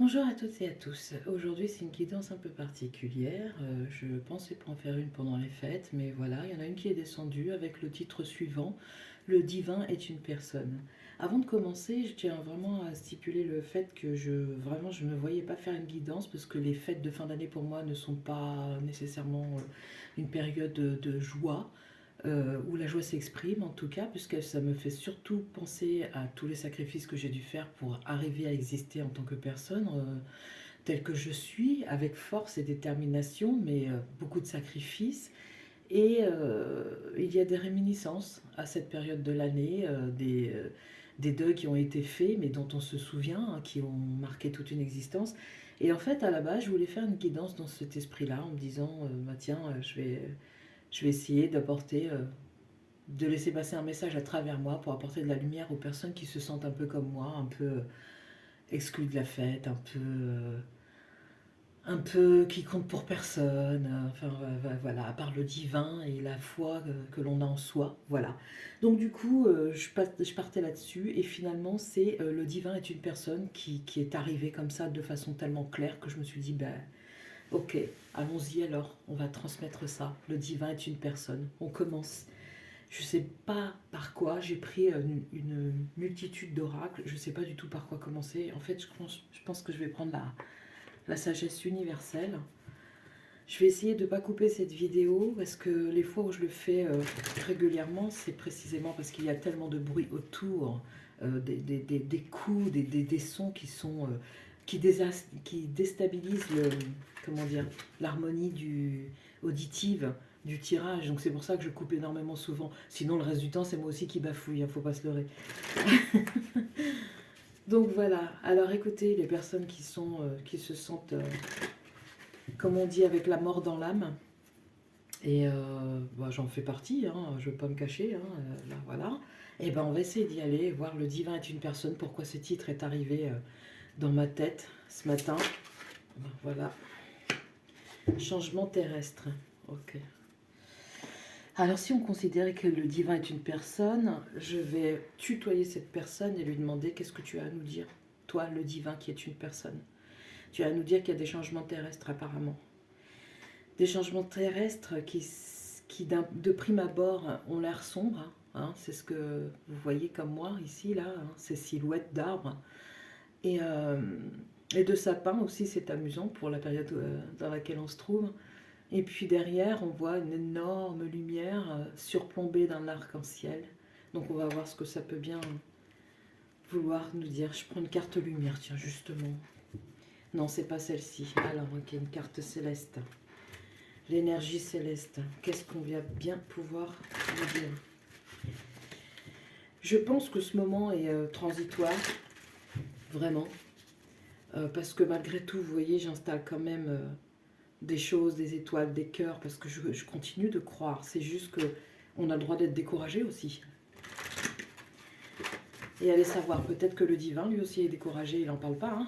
Bonjour à toutes et à tous. Aujourd'hui, c'est une guidance un peu particulière. Je pensais pas en faire une pendant les fêtes, mais voilà, il y en a une qui est descendue avec le titre suivant, Le divin est une personne. Avant de commencer, je tiens vraiment à stipuler le fait que je ne me voyais pas faire une guidance parce que les fêtes de fin d'année pour moi ne sont pas nécessairement une période de joie où la joie s'exprime en tout cas, puisque ça me fait surtout penser à tous les sacrifices que j'ai dû faire pour arriver à exister en tant que personne, telle que je suis, avec force et détermination, mais beaucoup de sacrifices. Et il y a des réminiscences à cette période de l'année, des deuils qui ont été faits, mais dont on se souvient, hein, qui ont marqué toute une existence. Et en fait, à la base, je voulais faire une guidance dans cet esprit-là, en me disant, bah, tiens, je vais essayer de laisser passer un message à travers moi pour apporter de la lumière aux personnes qui se sentent un peu comme moi, un peu exclues de la fête, un peu qui comptent pour personne, enfin voilà, à part le divin et la foi que l'on a en soi, voilà. Donc du coup, je partais là-dessus et finalement c'est le divin est une personne qui est arrivée comme ça de façon tellement claire que je me suis dit, ben ok, allons-y alors, on va transmettre ça. Le divin est une personne, on commence. Je sais pas par quoi, j'ai pris une multitude d'oracles, je sais pas du tout par quoi commencer. En fait, je pense que je vais prendre la sagesse universelle. Je vais essayer de ne pas couper cette vidéo parce que les fois où je le fais régulièrement, c'est précisément parce qu'il y a tellement de bruit autour, des coups, des sons qui déstabilisent comment dire, l'harmonie auditive du tirage. Donc c'est pour ça que je coupe énormément souvent. Sinon le reste du temps c'est moi aussi qui bafouille, hein, faut pas se leurrer. Donc voilà. Alors écoutez, les personnes qui se sentent, comme on dit, avec la mort dans l'âme. Et bah, j'en fais partie, hein, je ne veux pas me cacher, hein, là voilà. Et ben on va essayer d'y aller, voir le divin est une personne, pourquoi ce titre est arrivé dans ma tête ce matin. Ben, voilà, changement terrestre. Ok. Alors si on considère que le divin est une personne, je vais tutoyer cette personne et lui demander qu'est-ce que tu as à nous dire, toi le divin qui est une personne. Tu as à nous dire qu'il y a des changements terrestres apparemment. Des changements terrestres qui de prime abord ont l'air sombres, hein, c'est ce que vous voyez comme moi ici, là, hein, ces silhouettes d'arbres. Et, euh, et de sapins aussi, c'est amusant pour la période dans laquelle on se trouve. Et puis derrière, on voit une énorme lumière surplombée d'un arc-en-ciel. Donc on va voir ce que ça peut bien vouloir nous dire. Je prends une carte lumière, tiens, justement. Non, c'est pas celle-ci. Alors, ok, une carte céleste. L'énergie céleste, qu'est-ce qu'on vient bien pouvoir nous dire? Je pense que ce moment est transitoire, vraiment, parce que malgré tout, vous voyez, j'installe quand même des choses, des étoiles, des cœurs, parce que je continue de croire. C'est juste que on a le droit d'être découragé aussi. Et allez savoir, peut-être que le divin, lui aussi, est découragé, il n'en parle pas. Hein.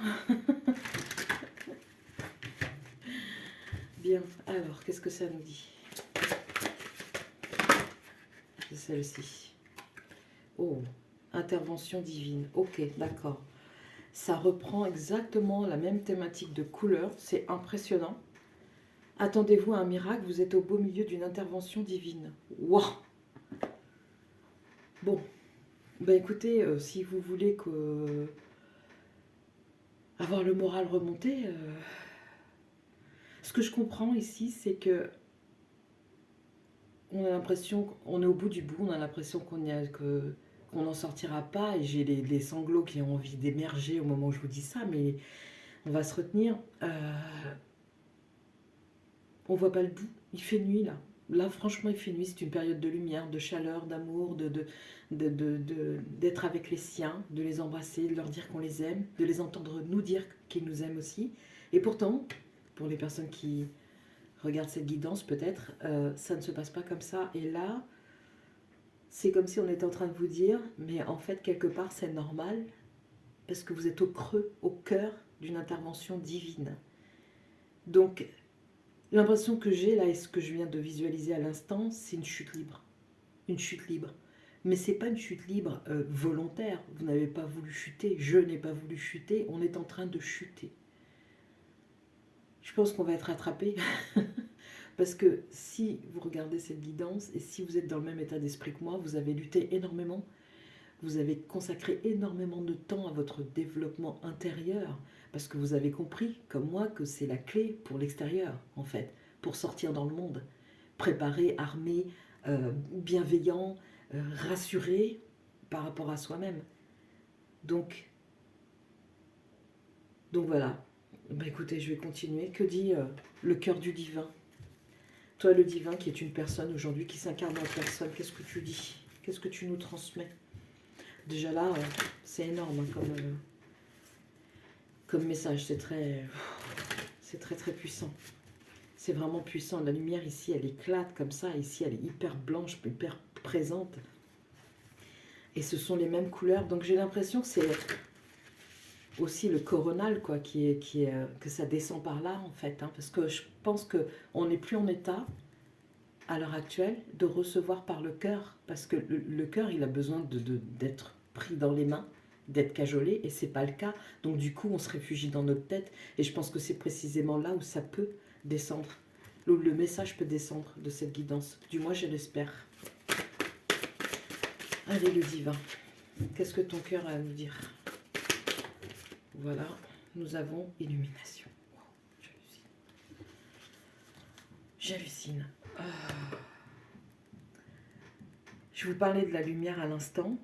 Bien, alors, qu'est-ce que ça nous dit? C'est celle-ci. Oh, intervention divine. Ok, d'accord. Ça reprend exactement la même thématique de couleur, c'est impressionnant. Attendez-vous à un miracle, vous êtes au beau milieu d'une intervention divine. Waouh! Bon, bah écoutez, si vous voulez avoir le moral remonté, ce que je comprends ici, c'est que on a l'impression qu'on est au bout du bout, on a l'impression qu'on n'en sortira pas, et j'ai les sanglots qui ont envie d'émerger au moment où je vous dis ça, mais on va se retenir. On voit pas le bout. Il fait nuit là. Là, franchement, il fait nuit. C'est une période de lumière, de chaleur, d'amour, d'être avec les siens, de les embrasser, de leur dire qu'on les aime, de les entendre nous dire qu'ils nous aiment aussi. Et pourtant, pour les personnes qui regardent cette guidance, peut-être, ça ne se passe pas comme ça. Et là, c'est comme si on était en train de vous dire, mais en fait, quelque part, c'est normal, parce que vous êtes au creux, au cœur d'une intervention divine. Donc, l'impression que j'ai là et ce que je viens de visualiser à l'instant, c'est une chute libre. Une chute libre. Mais c'est pas une chute libre volontaire. Vous n'avez pas voulu chuter, je n'ai pas voulu chuter, on est en train de chuter. Je pense qu'on va être rattrapé. Parce que si vous regardez cette guidance et si vous êtes dans le même état d'esprit que moi, vous avez lutté énormément, vous avez consacré énormément de temps à votre développement intérieur parce que vous avez compris, comme moi, que c'est la clé pour l'extérieur, en fait, pour sortir dans le monde. Préparé, armé, bienveillant, rassuré par rapport à soi-même. Donc voilà. Bah écoutez, je vais continuer. Que dit le cœur du divin? Toi, le divin, qui est une personne aujourd'hui, qui s'incarne en personne, qu'est-ce que tu dis? Qu'est-ce que tu nous transmets? Déjà là, c'est énorme hein, comme message. C'est très très puissant. C'est vraiment puissant. La lumière ici, elle éclate comme ça. Ici, elle est hyper blanche, hyper présente. Et ce sont les mêmes couleurs. Donc j'ai l'impression que c'est aussi le coronal, quoi, que ça descend par là, en fait. Hein, parce que je pense qu'on n'est plus en état, à l'heure actuelle, de recevoir par le cœur. Parce que le cœur, il a besoin d'être pris dans les mains, d'être cajolé, et c'est pas le cas. Donc du coup, on se réfugie dans notre tête. Et je pense que c'est précisément là où ça peut descendre. Où le message peut descendre de cette guidance. Du moins, je l'espère. Allez, le divin. Qu'est-ce que ton cœur a à nous dire? Voilà, nous avons illumination. Wow, j'hallucine. Ah. Je vous parlais de la lumière à l'instant.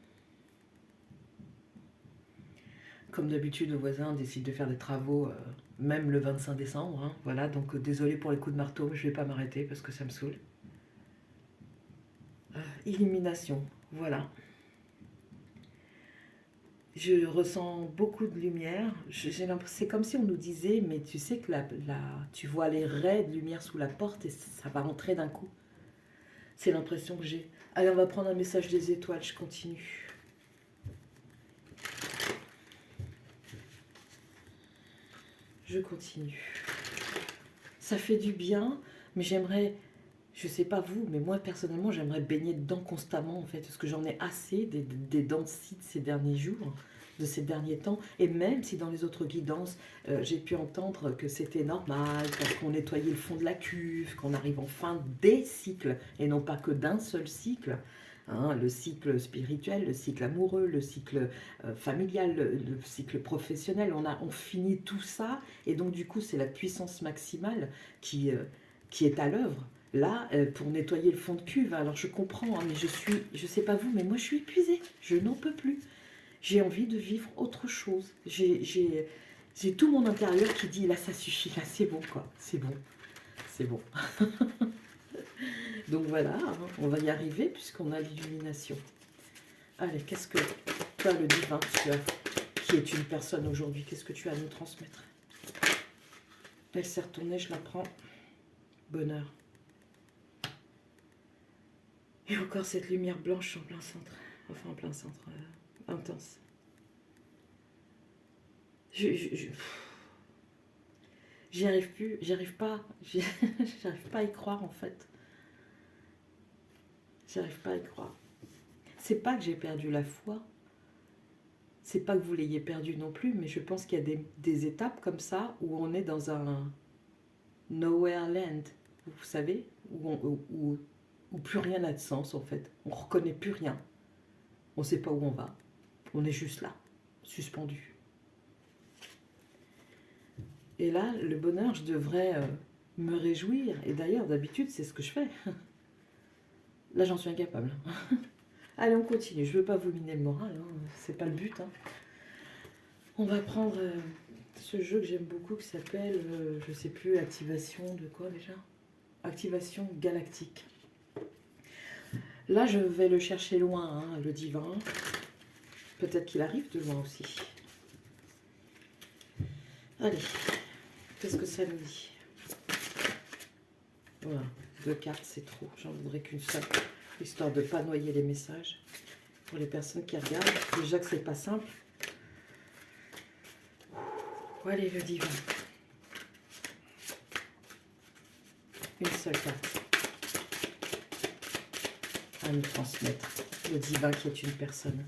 Comme d'habitude, le voisin décide de faire des travaux, même le 25 décembre. Hein, voilà, donc désolé pour les coups de marteau, mais je ne vais pas m'arrêter parce que ça me saoule. Illumination, voilà. Je ressens beaucoup de lumière. C'est comme si on nous disait, mais tu sais que tu vois les raies de lumière sous la porte et ça va rentrer d'un coup. C'est l'impression que j'ai. Allez, on va prendre un message des étoiles, je continue. Je continue. Ça fait du bien, mais j'aimerais, je sais pas vous, mais moi personnellement, j'aimerais baigner dedans constamment en fait, parce que j'en ai assez des dents de scie de ces derniers jours, de ces derniers temps, et même si dans les autres guidances, j'ai pu entendre que c'était normal, parce qu'on nettoyait le fond de la cuve, qu'on arrive en fin des cycles, et non pas que d'un seul cycle, hein, le cycle spirituel, le cycle amoureux, le cycle familial, le cycle professionnel, on finit tout ça, et donc du coup c'est la puissance maximale qui est à l'œuvre. Là, pour nettoyer le fond de cuve, alors je comprends, hein, mais je sais pas vous, mais moi je suis épuisée, je n'en peux plus. J'ai envie de vivre autre chose. J'ai tout mon intérieur qui dit, là ça suffit, là c'est bon quoi, c'est bon, c'est bon. Donc voilà, hein, on va y arriver puisqu'on a l'illumination. Allez, qu'est-ce que toi le divin, qui est une personne aujourd'hui, qu'est-ce que tu as à nous transmettre? Elle s'est retournée, je la prends. Bonheur. Et encore cette lumière blanche en plein centre. Enfin, en plein centre. Intense. J'y arrive plus. J'y arrive pas. J'arrive pas à y croire, en fait. J'arrive pas à y croire. C'est pas que j'ai perdu la foi. C'est pas que vous l'ayez perdu non plus, mais je pense qu'il y a des étapes comme ça où on est dans un nowhere land. Vous savez, où plus rien n'a de sens en fait. On ne reconnaît plus rien. On ne sait pas où on va. On est juste là, suspendu. Et là, le bonheur, je devrais me réjouir. Et d'ailleurs, d'habitude, c'est ce que je fais. Là, j'en suis incapable. Allez, on continue. Je ne veux pas vous miner le moral. Hein. C'est pas le but. Hein. On va prendre ce jeu que j'aime beaucoup qui s'appelle, je sais plus, activation de quoi déjà? Activation galactique. Là, je vais le chercher loin, hein, le divin. Peut-être qu'il arrive de loin aussi. Allez, qu'est-ce que ça nous dit? Voilà, 2 cartes, c'est trop. J'en voudrais qu'une seule, histoire de ne pas noyer les messages. Pour les personnes qui regardent, déjà que c'est pas simple. Allez, le divin. Une seule carte à nous transmettre. Le divin qui est une personne.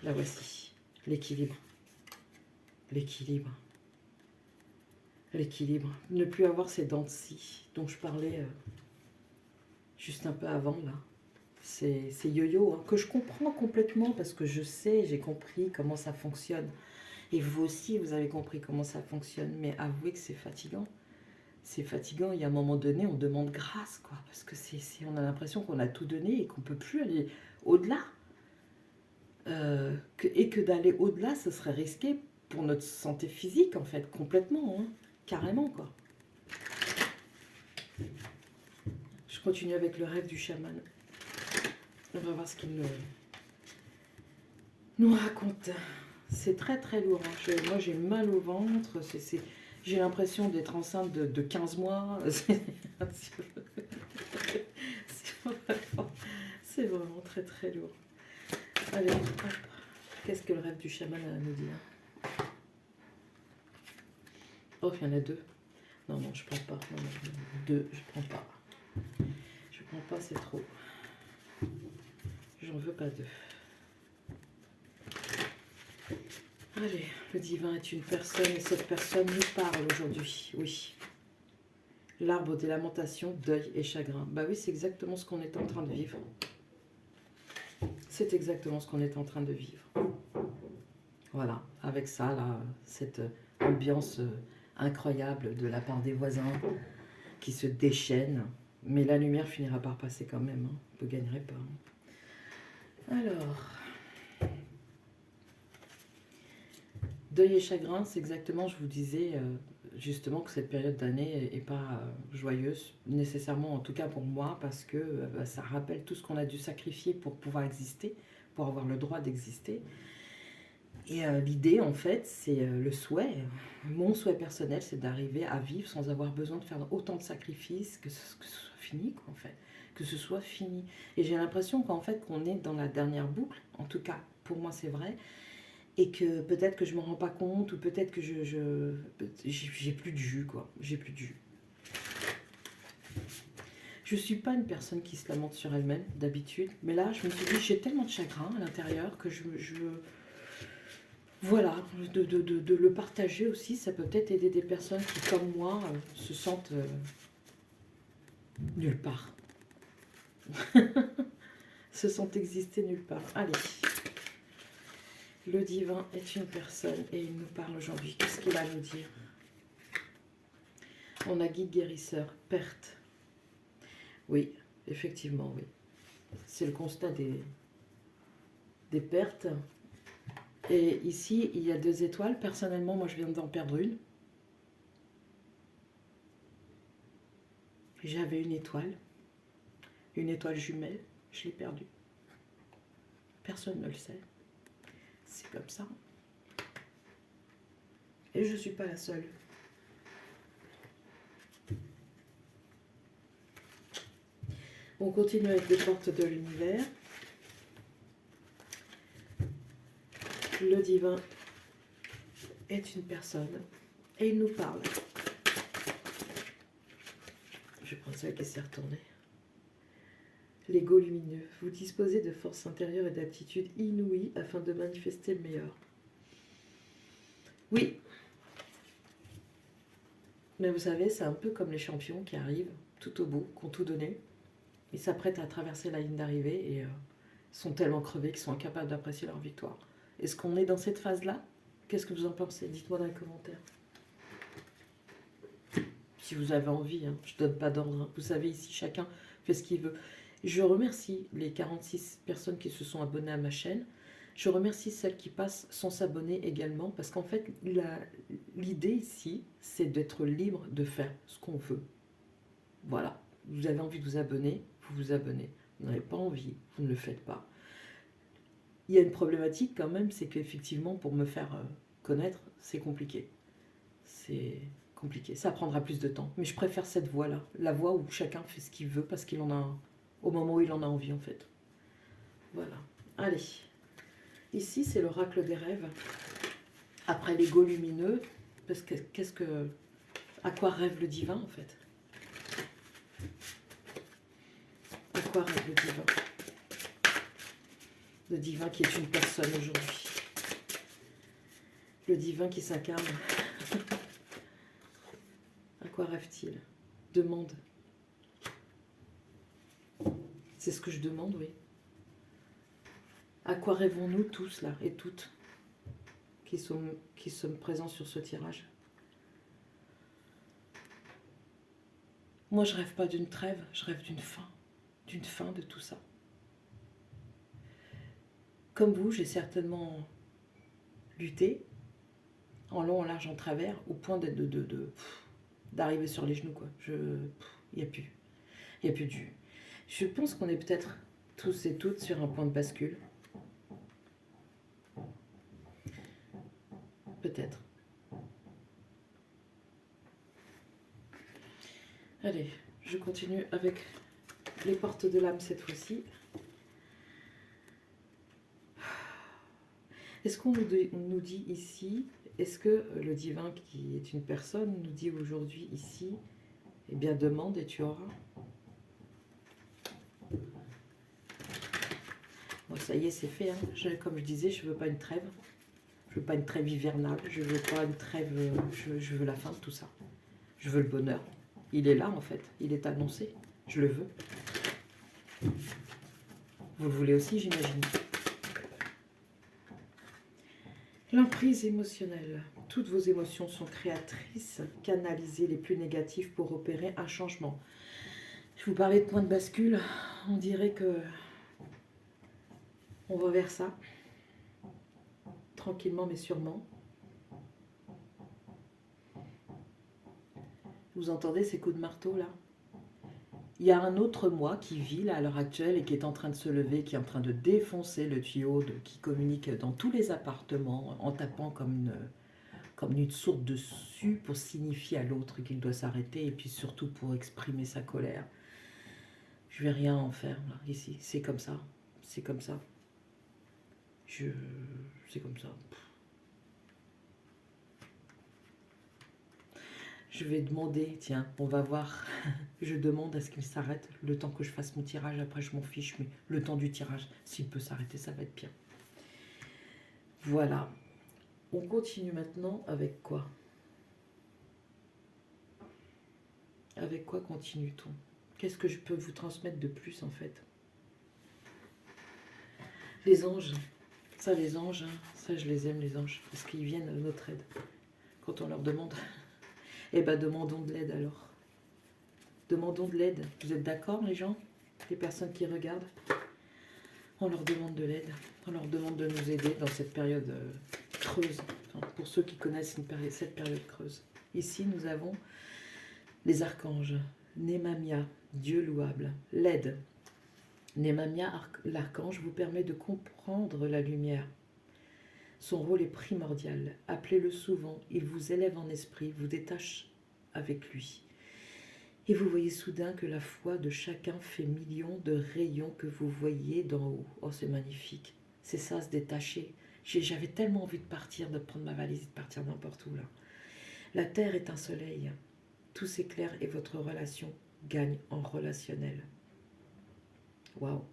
La voici. L'équilibre. L'équilibre. L'équilibre. Ne plus avoir ces dents de scie dont je parlais juste un peu avant, là. C'est yo-yo, hein, que je comprends complètement parce que je sais, j'ai compris comment ça fonctionne. Et vous aussi, vous avez compris comment ça fonctionne. Mais avouez que c'est fatigant. C'est fatigant. Il y a un moment donné, on demande grâce, quoi. Parce que on a l'impression qu'on a tout donné et qu'on ne peut plus aller au-delà. Et que d'aller au-delà, ce serait risqué pour notre santé physique, en fait, complètement, hein, carrément, quoi. Je continue avec le rêve du chaman. On va voir ce qu'il nous raconte. C'est très très lourd. Hein. Moi j'ai mal au ventre. J'ai l'impression d'être enceinte de 15 mois. C'est vraiment très très lourd. Allez, hop. Qu'est-ce que le rêve du chaman a à nous dire? Oh, il y en a deux. Non, non, je prends pas. Non, non, deux, je prends pas. Je prends pas, c'est trop. J'en veux pas deux. Allez, le divin est une personne et cette personne nous parle aujourd'hui. Oui. L'arbre des lamentations, deuil et chagrin. Bah oui, c'est exactement ce qu'on est en train de vivre. C'est exactement ce qu'on est en train de vivre. Voilà, avec ça, là, cette ambiance incroyable de la part des voisins qui se déchaînent. Mais la lumière finira par passer quand même. Hein. Vous ne gagnerez pas. Hein. Alors, deuil et chagrin, c'est exactement, je vous disais, justement que cette période d'année n'est pas joyeuse, nécessairement, en tout cas pour moi, parce que ça rappelle tout ce qu'on a dû sacrifier pour pouvoir exister, pour avoir le droit d'exister. Et l'idée, en fait, c'est le souhait. Mon souhait personnel, c'est d'arriver à vivre sans avoir besoin de faire autant de sacrifices, que ce soit fini, quoi, en fait. Que ce soit fini. Et j'ai l'impression qu'en fait, qu'on est dans la dernière boucle, en tout cas, pour moi, c'est vrai, et que peut-être que je ne m'en rends pas compte, ou peut-être que j'ai plus de jus, quoi. J'ai plus de jus. Je ne suis pas une personne qui se lamente sur elle-même, d'habitude, mais là, je me suis dit, j'ai tellement de chagrin à l'intérieur que voilà, de le partager aussi, ça peut peut-être aider des personnes qui, comme moi, se sentent nulle part. Se sentent exister nulle part. Allez. Le divin est une personne et il nous parle aujourd'hui. Qu'est-ce qu'il a à nous dire? On a guide guérisseur, perte. Oui, effectivement, oui. C'est le constat des pertes. Et ici, il y a 2 étoiles. Personnellement, moi, je viens d'en perdre une. J'avais une étoile jumelle. Je l'ai perdue. Personne ne le sait. C'est comme ça. Et je ne suis pas la seule. On continue avec les portes de l'univers. Le divin est une personne et il nous parle. Je prends ça qui s'est retourné. L'ego lumineux. Vous disposez de force intérieure et d'aptitudes inouïes afin de manifester le meilleur. Oui. Mais vous savez, c'est un peu comme les champions qui arrivent tout au bout, qui ont tout donné. Ils s'apprêtent à traverser la ligne d'arrivée et sont tellement crevés qu'ils sont incapables d'apprécier leur victoire. Est-ce qu'on est dans cette phase-là? Qu'est-ce que vous en pensez? Dites-moi dans les commentaires. Si vous avez envie, hein. Je ne donne pas d'ordre. Hein. Vous savez, ici, chacun fait ce qu'il veut. Je remercie les 46 personnes qui se sont abonnées à ma chaîne. Je remercie celles qui passent sans s'abonner également, parce qu'en fait, l'idée ici, c'est d'être libre de faire ce qu'on veut. Voilà. Vous avez envie de vous abonner, vous vous abonnez. Vous n'avez pas envie, vous ne le faites pas. Il y a une problématique quand même, c'est qu'effectivement, pour me faire connaître, c'est compliqué. C'est compliqué. Ça prendra plus de temps. Mais je préfère cette voie-là. La voie où chacun fait ce qu'il veut parce qu'il en a au moment où il en a envie, en fait. Voilà. Allez. Ici, c'est l'oracle des rêves. Après l'ego lumineux, parce que à quoi rêve le divin, en fait? À quoi rêve le divin? Le divin qui est une personne aujourd'hui. Le divin qui s'incarne. quoi rêve-t-il? Demande. C'est ce que je demande, oui. À quoi rêvons-nous tous, là, et toutes, qui sommes présents sur ce tirage? Moi, je rêve pas d'une trêve, je rêve d'une fin de tout ça. Comme vous, j'ai certainement lutté, en long, en large, en travers, au point d'arriver sur les genoux, quoi. Il n'y a plus. Il n'y a plus de jus. Je pense qu'on est peut-être tous et toutes sur un point de bascule. Peut-être. Allez, je continue avec les portes de l'âme cette fois-ci. Est-ce qu'on nous dit ici, est-ce que le divin qui est une personne nous dit aujourd'hui ici, eh bien demande et tu auras? Bon, ça y est, c'est fait. Hein. Comme je disais, je ne veux pas une trêve. Je veux pas une trêve hivernale. Je veux pas une trêve. Je veux la fin de tout ça. Je veux le bonheur. Il est là en fait. Il est annoncé. Je le veux. Vous le voulez aussi, j'imagine. L'emprise émotionnelle. Toutes vos émotions sont créatrices. Canalisez les plus négatives pour opérer un changement. Je vous parlais de point de bascule. On dirait que on va vers ça. Tranquillement mais sûrement. Vous entendez ces coups de marteau là? Il y a un autre moi qui vit là à l'heure actuelle et qui est en train de se lever, qui est en train de défoncer le tuyau, qui communique dans tous les appartements en tapant comme une sourde dessus pour signifier à l'autre qu'il doit s'arrêter et puis surtout pour exprimer sa colère. Je vais rien en faire là, ici, c'est comme ça, c'est comme ça. C'est comme ça. Je vais demander, tiens, on va voir. Je demande à ce qu'il s'arrête le temps que je fasse mon tirage. Après, je m'en fiche, mais le temps du tirage, s'il peut s'arrêter, ça va être bien. Voilà. On continue maintenant avec quoi? Avec quoi continue-t-on? Qu'est-ce que je peux vous transmettre de plus, en fait? Les anges. Ça, les anges, ça, je les aime, les anges, parce qu'ils viennent à notre aide. Quand on leur demande... Eh bien, demandons de l'aide alors. Demandons de l'aide. Vous êtes d'accord, les gens? Les personnes qui regardent? On leur demande de l'aide. On leur demande de nous aider dans cette période creuse. Enfin, pour ceux qui connaissent cette période creuse. Ici, nous avons les archanges. Némamia, Dieu louable. L'aide. Némamia, l'archange, vous permet de comprendre la lumière. Son rôle est primordial. Appelez-le souvent. Il vous élève en esprit, vous détache avec lui. Et vous voyez soudain que la foi de chacun fait millions de rayons que vous voyez d'en haut. Oh, c'est magnifique. C'est ça, se détacher. J'avais tellement envie de partir, de prendre ma valise et de partir n'importe où là. La terre est un soleil. Tout s'éclaire et votre relation gagne en relationnel. Waouh.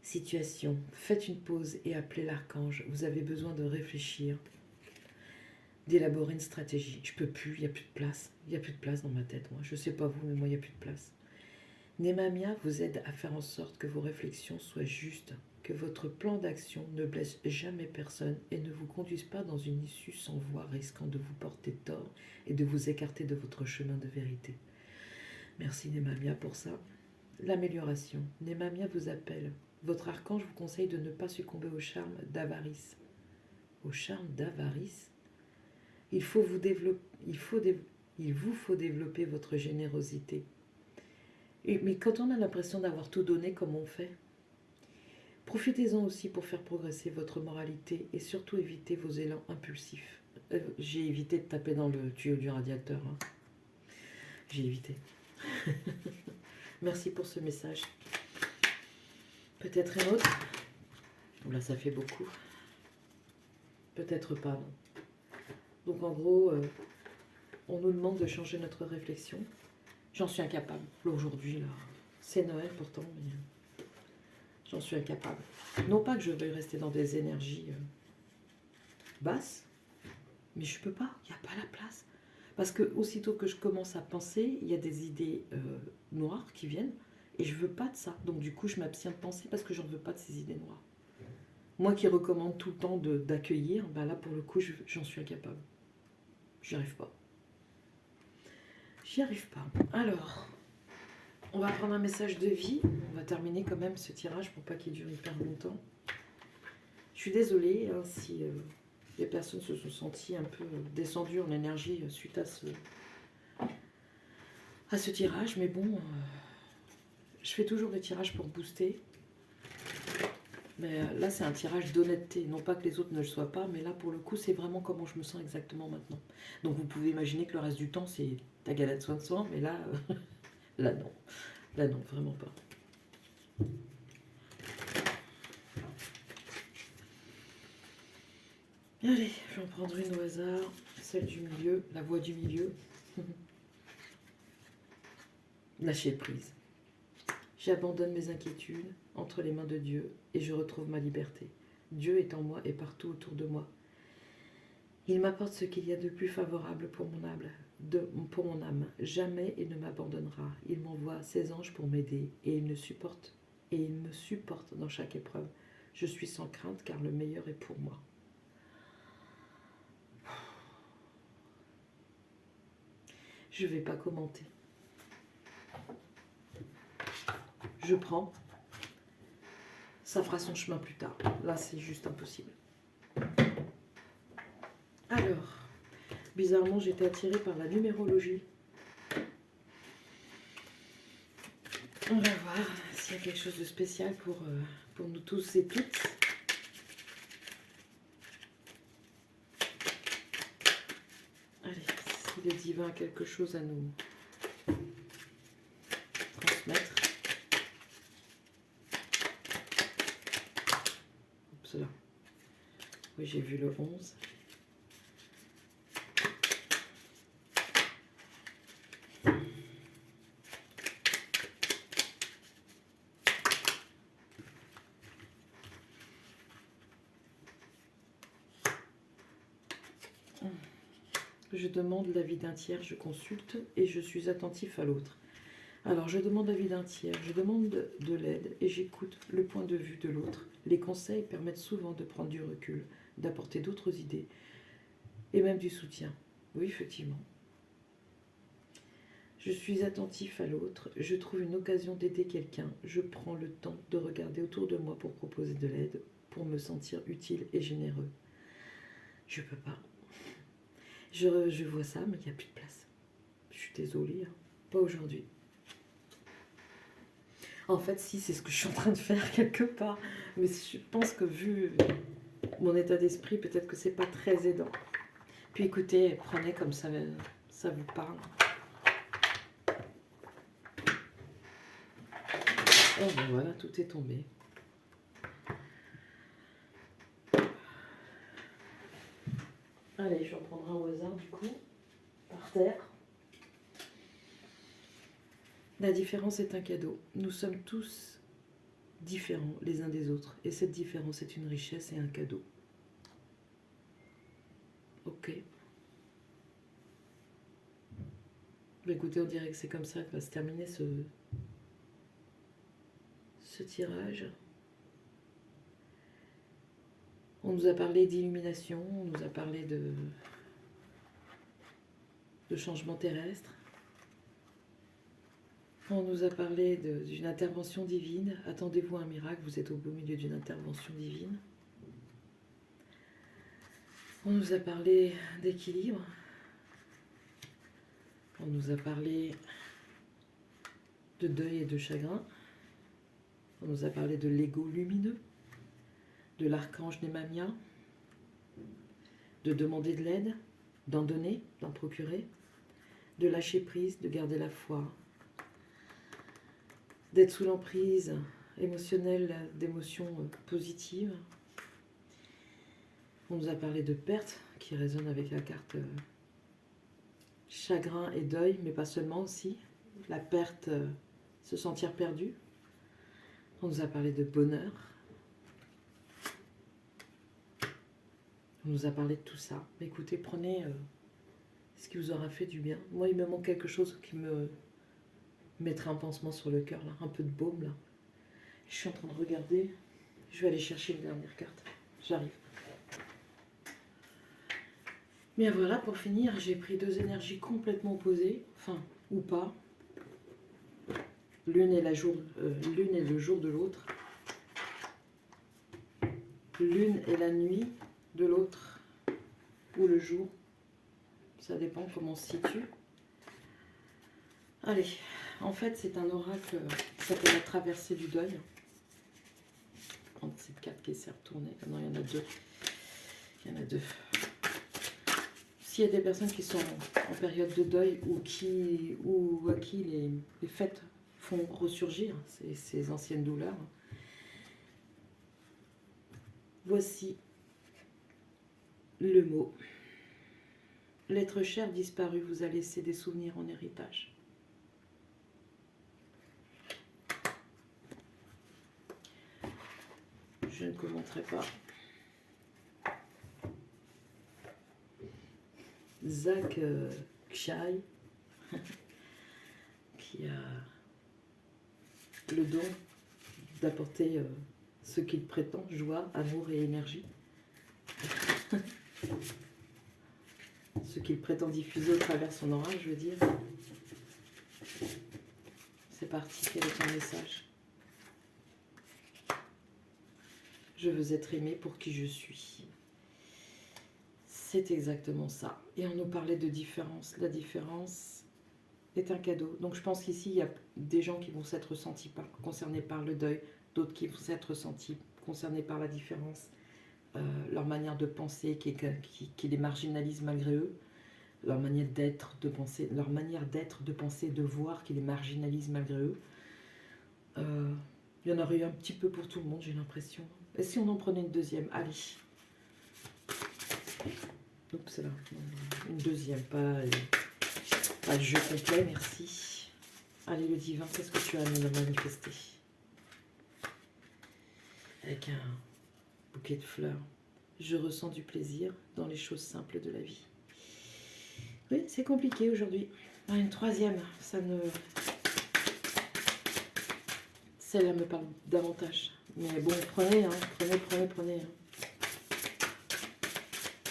Situation. Faites une pause et appelez l'archange. Vous avez besoin de réfléchir, d'élaborer une stratégie. Je peux plus, il n'y a plus de place. Il n'y a plus de place dans ma tête, moi. Je ne sais pas vous, mais moi, il n'y a plus de place. Némamia vous aide à faire en sorte que vos réflexions soient justes, que votre plan d'action ne blesse jamais personne et ne vous conduise pas dans une issue sans voie, risquant de vous porter tort et de vous écarter de votre chemin de vérité. Merci Némamia pour ça. L'amélioration. Némamia vous appelle. Votre archange vous conseille de ne pas succomber au charme d'avarice. Au charme d'avarice? Il vous faut développer votre générosité. Mais quand on a l'impression d'avoir tout donné comme on fait, profitez-en aussi pour faire progresser votre moralité et surtout éviter vos élans impulsifs. J'ai évité de taper dans le tuyau du radiateur. Hein. J'ai évité. Merci pour ce message. Peut-être un autre. Là, ça fait beaucoup. Peut-être pas, non. Donc, en gros, on nous demande de changer notre réflexion. J'en suis incapable. Là, aujourd'hui, là, c'est Noël pourtant, mais j'en suis incapable. Non pas que je veuille rester dans des énergies basses, mais je peux pas. Il n'y a pas la place. Parce que aussitôt que je commence à penser, il y a des idées noires qui viennent et je veux pas de ça. Donc du coup, je m'abstiens de penser parce que j'en veux pas de ces idées noires. Moi qui recommande tout le temps d'accueillir, ben là pour le coup, j'en suis incapable. J'y arrive pas. J'y arrive pas. Alors, on va prendre un message de vie. On va terminer quand même ce tirage pour pas qu'il dure hyper longtemps. Je suis désolée hein, si les personnes se sont senties un peu descendues en énergie suite à ce tirage. Mais bon, je fais toujours des tirages pour booster. Mais là, c'est un tirage d'honnêteté. Non pas que les autres ne le soient pas, mais là, pour le coup, c'est vraiment comment je me sens exactement maintenant. Donc, vous pouvez imaginer que le reste du temps, c'est ta galette soin de soin. Mais là, là, non. Là, non, vraiment pas. Allez, je vais en prendre une au hasard. Celle du milieu, la voix du milieu. Lâcher prise. J'abandonne mes inquiétudes entre les mains de Dieu et je retrouve ma liberté. Dieu est en moi et partout autour de moi. Il m'apporte ce qu'il y a de plus favorable pour mon âme. Jamais il ne m'abandonnera. Il m'envoie ses anges pour m'aider et il me supporte dans chaque épreuve. Je suis sans crainte car le meilleur est pour moi. Je ne vais pas commenter. Je prends. Ça fera son chemin plus tard. Là, c'est juste impossible. Alors, bizarrement, j'étais attirée par la numérologie. On va voir s'il y a quelque chose de spécial pour nous tous et toutes. Allez, si le divin a quelque chose à nous transmettre. Oups là. Oui, j'ai vu le 11. Je demande l'avis d'un tiers, je consulte et je suis attentif à l'autre. Alors, je demande l'avis d'un tiers, je demande de l'aide et j'écoute le point de vue de l'autre. Les conseils permettent souvent de prendre du recul, d'apporter d'autres idées et même du soutien. Oui, effectivement. Je suis attentif à l'autre, je trouve une occasion d'aider quelqu'un, je prends le temps de regarder autour de moi pour proposer de l'aide, pour me sentir utile et généreux. Je peux pas. Je vois ça, mais il n'y a plus de place. Je suis désolée, hein. Pas aujourd'hui. En fait, si, c'est ce que je suis en train de faire quelque part. Mais je pense que vu mon état d'esprit, peut-être que c'est pas très aidant. Puis écoutez, prenez comme ça vous parle. Oh ben voilà, tout est tombé. Allez, je vais en prendre un au hasard du coup, par terre. La différence est un cadeau. Nous sommes tous différents les uns des autres. Et cette différence est une richesse et un cadeau. Ok. Bah, écoutez, on dirait que c'est comme ça que va se terminer ce tirage. On nous a parlé d'illumination, on nous a parlé de changement terrestre. On nous a parlé d'une intervention divine. Attendez-vous à un miracle, vous êtes au beau milieu d'une intervention divine. On nous a parlé d'équilibre. On nous a parlé de deuil et de chagrin. On nous a parlé de l'ego lumineux, de l'archange Némamia, de demander de l'aide, d'en donner, d'en procurer, de lâcher prise, de garder la foi, d'être sous l'emprise émotionnelle d'émotions positives. On nous a parlé de perte, qui résonne avec la carte chagrin et deuil, mais pas seulement aussi. La perte, se sentir perdu. On nous a parlé de bonheur. On nous a parlé de tout ça. Écoutez, prenez ce qui vous aura fait du bien. Moi, il me manque quelque chose qui me mettrait un pansement sur le cœur, là, un peu de baume, là. Je suis en train de regarder. Je vais aller chercher une dernière carte. J'arrive. Bien voilà, pour finir, j'ai pris deux énergies complètement opposées, enfin, ou pas. L'une est le jour de l'autre. L'une est la nuit de l'autre, ou le jour. Ça dépend comment on se situe. Allez, en fait, c'est un oracle qui s'appelle la traversée du deuil. Je vais prendre cette carte qui s'est retournée. Ah non, il y en a deux. Il y en a deux. S'il y a des personnes qui sont en période de deuil ou à qui les fêtes font ressurgir ces anciennes douleurs, voici le mot. L'être cher disparu vous a laissé des souvenirs en héritage. Je ne commenterai pas. Zach Kshai, qui a le don d'apporter ce qu'il prétend, joie, amour et énergie. Ce qu'il prétend diffuser au travers son aura, je veux dire. C'est parti, quel est ton message? Je veux être aimé pour qui je suis. C'est exactement ça. Et on nous parlait de différence. La différence est un cadeau. Donc je pense qu'ici, il y a des gens qui vont s'être concernés par le deuil, d'autres qui vont s'être sentis concernés par la différence, leur manière de penser qui les marginalise malgré eux, leur manière d'être, de penser, de voir qui les marginalise malgré eux. Il y en aurait eu un petit peu pour tout le monde, j'ai l'impression. Et si on en prenait une deuxième? Allez. Donc c'est là. Une deuxième, pas le jeu complet, merci. Allez, le divin, qu'est-ce que tu as à nous manifester? Avec un bouquet de fleurs. Je ressens du plaisir dans les choses simples de la vie. Oui, c'est compliqué aujourd'hui. Une troisième, celle-là me parle davantage. Mais bon, prenez.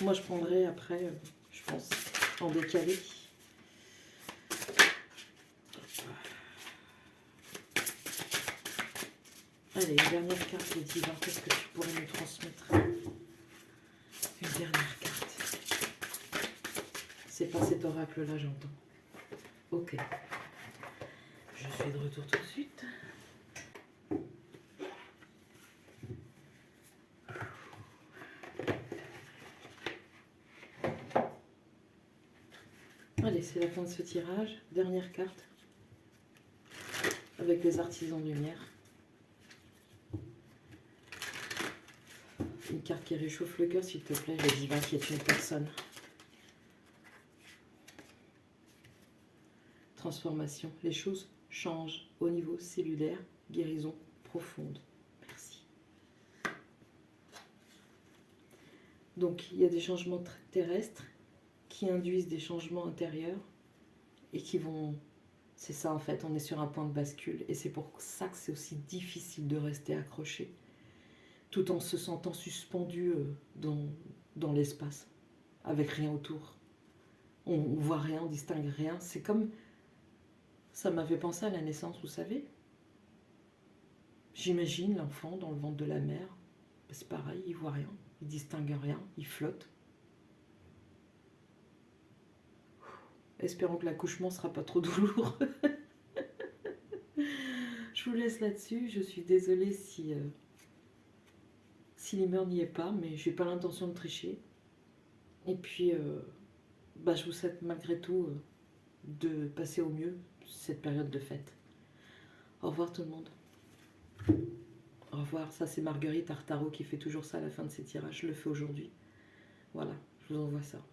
Moi, je prendrai après, je pense, en décalé. Allez, une dernière carte, le divin. Qu'est-ce que tu pourrais nous transmettre? Une dernière carte. C'est pas cet oracle-là, j'entends. Ok. Je suis de retour tout de suite. Allez, c'est la fin de ce tirage. Dernière carte. Avec les artisans de lumière. Une carte qui réchauffe le cœur, s'il te plaît, le divin qui est une personne. Transformation. Les choses changent au niveau cellulaire. Guérison profonde. Merci. Donc, il y a des changements terrestres qui induisent des changements intérieurs et qui vont... C'est ça en fait, on est sur un point de bascule et c'est pour ça que c'est aussi difficile de rester accroché tout en se sentant suspendu dans l'espace, avec rien autour. On voit rien, on distingue rien. C'est comme... Ça m'avait pensé à la naissance, vous savez. J'imagine l'enfant dans le ventre de la mère. C'est pareil, il voit rien, il distingue rien, il flotte. Espérons que l'accouchement ne sera pas trop douloureux. Je vous laisse là-dessus. Je suis désolée si l'humeur n'y est pas, mais je n'ai pas l'intention de tricher. Et puis, je vous souhaite malgré tout de passer au mieux cette période de fête. Au revoir tout le monde. Au revoir. Ça, c'est Marguerite Artaro qui fait toujours ça à la fin de ses tirages. Je le fais aujourd'hui. Voilà, je vous envoie ça.